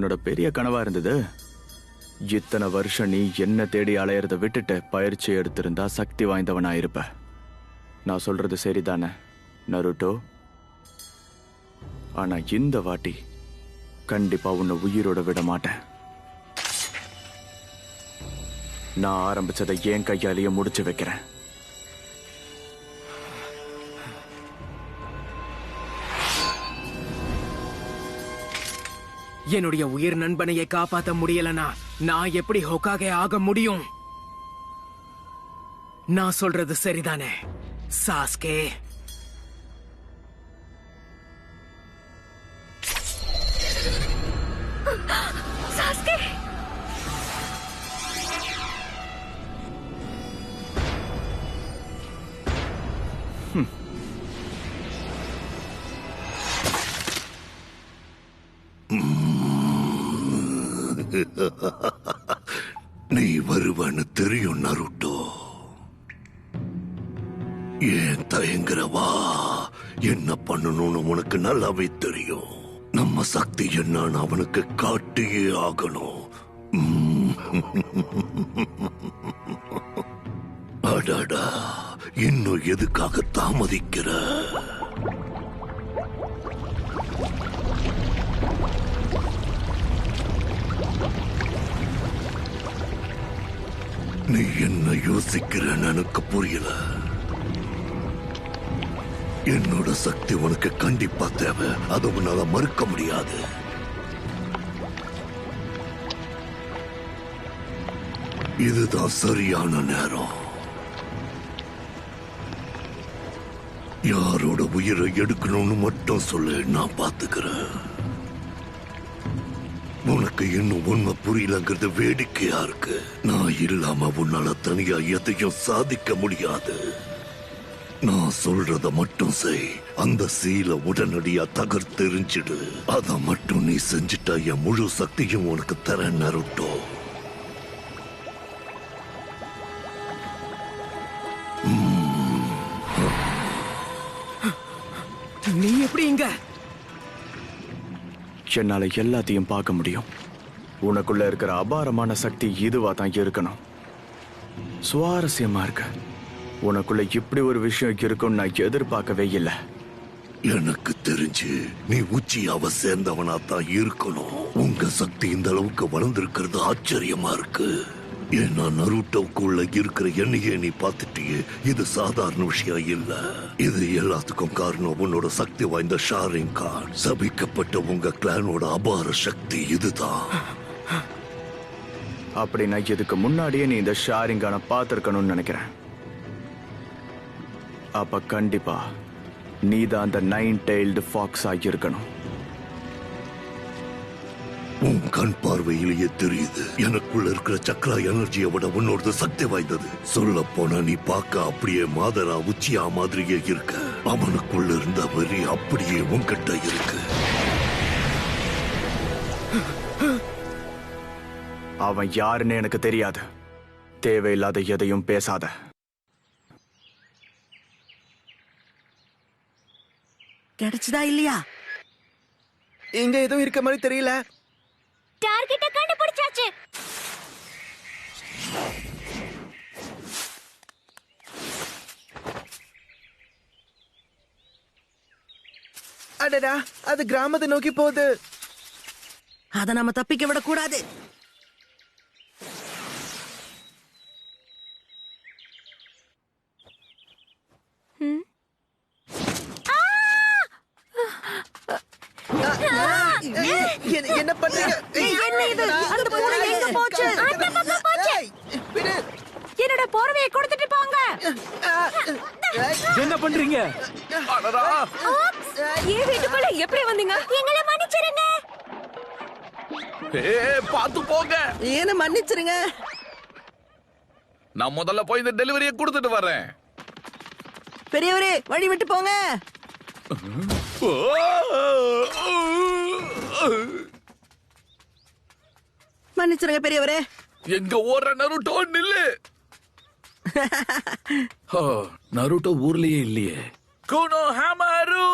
என்னோட பெரிய கனவா இருந்தது. இத்தனை வருஷம் நீ என்ன தேடி அலையறத விட்டுட்டு பயிற்சி எடுத்திருந்தா சக்தி வாய்ந்தவனா இருப்ப. நான் சொல்றது சரிதானே நருட்டோ? ஆனா இந்த வாட்டி கண்டிப்பா உன்னை உயிரோட விட மாட்டேன். நான் ஆரம்பிச்சதை என் கையாலேயே முடிச்சு வைக்கிறேன். என்னுடைய உயிர் நண்பனையை காப்பாற்ற முடியலனா நான் எப்படி ஹோகாகே ஆக முடியும்? நான் சொல்றது சரிதானே சாஸ்கே? சாஸ்கே நீ வருவன்னு தெரியும் நருட்டோ. ஏன் தயங்குறவா? என்ன பண்ணணும்னு உனக்கு நல்லாவே தெரியும். நம்ம சக்தி என்னன்னு அவனுக்கு காட்டியே ஆகணும். அடாடா, இன்னும் எதுக்காக தாமதிக்கிற? நீ என்ன யோசிக்கிறன்னு எனக்கு புரியல. என்னோட சக்தி உனக்கு கண்டிப்பா தேவை. அதை உன்னால மறுக்க முடியாது. இதுதான் சரியான நேரம். யாரோட உயிரை எடுக்கணும்னு மட்டும் சொல்லு, நான் பாத்துக்கிறேன். உனக்கு இன்னும் உண்மை புரியலங்கிறது வேடிக்கையா இருக்கு. நான் இல்லாம உன்னால தனியா எதையும் சாதிக்க முடியாது. நான் சொல்றத மட்டும் செய். அந்த சீலை உடனடியா தகர்த்தெறிஞ்சிடு. அத மட்டும் நீ செஞ்சுட்டா என் முழு சக்தியும் உனக்கு தர நருட்டோ. நீ எப்படி இங்க? என்னால எல்லாத்தையும் பார்க்க முடியும். உனக்குள்ள இருக்கிற அபாரமான சக்தி இதுவா தான் இருக்கணும். சுவாரஸ்யமா இருக்கு. உனக்குள்ள இப்படி ஒரு விஷயம் இருக்கும் நான் எதிர்பார்க்கவே இல்லை. எனக்கு தெரிஞ்சு நீ உச்சியாவ சேர்ந்தவனா தான் இருக்கணும். உங்க சக்தி இந்த அளவுக்கு வளர்ந்திருக்கிறது ஆச்சரியமா இருக்கு. ஏன்னா நருட்டோக்குள்ள இருக்கிற எண்ணையே நீ பார்த்துட்டியே. இது சாதாரண விஷயம் இல்ல. இது எல்லாத்துக்கும் காரணம் உன்னோட சக்தி வாய்ந்த ஷாரிங்கான். சபிக்கப்பட்ட உங்க கிளானோட அபார சக்தி இதுதான். அப்படின்னா இதுக்கு முன்னாடியே நீ இந்த ஷாரிங்கான பார்த்திருக்கணும்னு நினைக்கிறேன். அப்ப கண்டிப்பா நீதான் அந்த 9-tailed fox ஆகியிருக்கணும். உன் கண் பார்வையிலேயே தெரியுது. எனக்குள்ள இருக்கிற சக்ரா எனர்ஜியை விட உன்னோட சக்தி வாய்ந்தது. சொல்ல போனா நீ பார்க்க அப்படியே மாதரா உச்சியா மாதிரியே இருக்க. அவனுக்குள்ள இருந்த வெறி அப்படியே உன்கிட்ட இருக்கு. அவன் யாருன்னு எனக்கு தெரியாது. தேவையில்லாத எதையும் பேசாத. கிடைச்சதா இல்லையா? இங்க எதுவும் இருக்க மாதிரி தெரியல. டார்கெட்ட கண்டுபிடிச்சாச்சு. அடடா, அது கிராமத்தை நோக்கி போகுது. அத நம்ம தப்பிக்க விட கூடாது. என்ன பண்றீங்க? என்ன இது? அந்த பூனை எங்க போச்சு? அந்த பக்கம் போச்சு. என்னோட போர்வையை கொடுத்துட்டு போங்க. என்ன பண்றீங்க? ஏன் வீட்டுக்குள்ள எப்படி வந்தீங்க? எங்களை மன்னிச்சிருங்க. பாத்து போங்க. என்ன மன்னிச்சிருங்க. நான் முதல்ல போய் இந்த டெலிவரியை கொடுத்துட்டு வரேன். பெரியவரே வழி விட்டு போங்க. மன்னிச்சிருங்க பெரியவரே. எங்க ஓடுற நருட்டோ நில்லு. நருட்டோ ஊர்லயே இல்லையே. குனோ ஹமாரு